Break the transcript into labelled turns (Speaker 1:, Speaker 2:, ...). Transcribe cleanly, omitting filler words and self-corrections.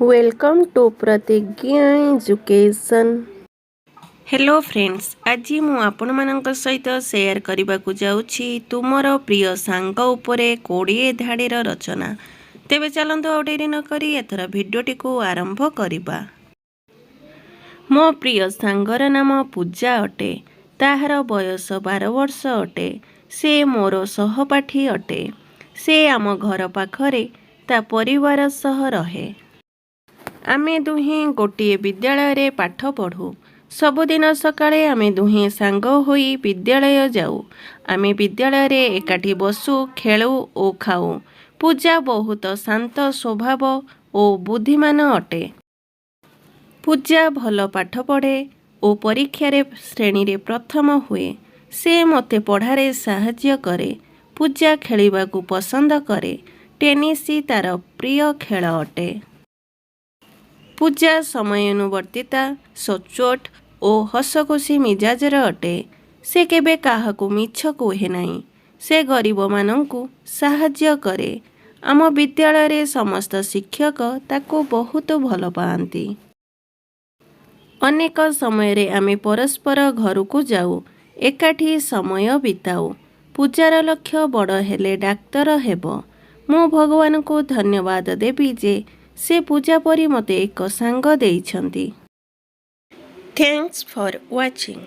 Speaker 1: Welcome to प्रतिज्ञा education. Hello friends, आज मु आपण मानक सहित शेयर करने को जाऊँगी तुमर प्रिय सांग उपरे 20 धाड़ीर रचना। तेबे चलंतु और डेरी न करी एथर भिडियोटी को आरंभ करिबा। मो प्रिय सांगर नाम पूजा अटे। ताहार बयस 12 वर्ष अटे। से मोर सहपाठी अटे। से आम घर पाखरे ता परिवार सह रहे। आमे दुहें गोटे विद्यालय रे पाठ पढ़ू। सबुदिन सकाळे आमे दुहें सांग होई विद्यालय जाऊ। आमे विद्यालय रे एकाठी बसु, खेलु ओ खाऊ। पूजा बहुत शांत स्वभाव ओ बुद्धिमान अटे। पूजा भल पाठ पढ़े ओ परीक्षा रे श्रेणी रे प्रथम हुए। से मते पढ़ारे साहाय्य करे। पूजा खेलिबाकू पसंद करे। टेनिस तार प्रिय खेल अटे। पूजा समयानुवर्तिता, सचोट ओ हसखुशी मिजाजर अटे। से केबे काहाकू मिछ कुहे नाही। से गरीब मानंकू साहाय्य करे। आम विद्यालय रे समस्त शिक्षक ताको बहुत भल पाआंती। अनेक समय रे आमे परस्पर घर को जाऊ, एकाठी समय बिताऊ। पूजार लक्ष्य बड़ हेले डाक्तर हेबो। मु भगवान को धन्यवाद देबी जे से पूजा परी मते एक सांग देइछंती। Thanks for watching.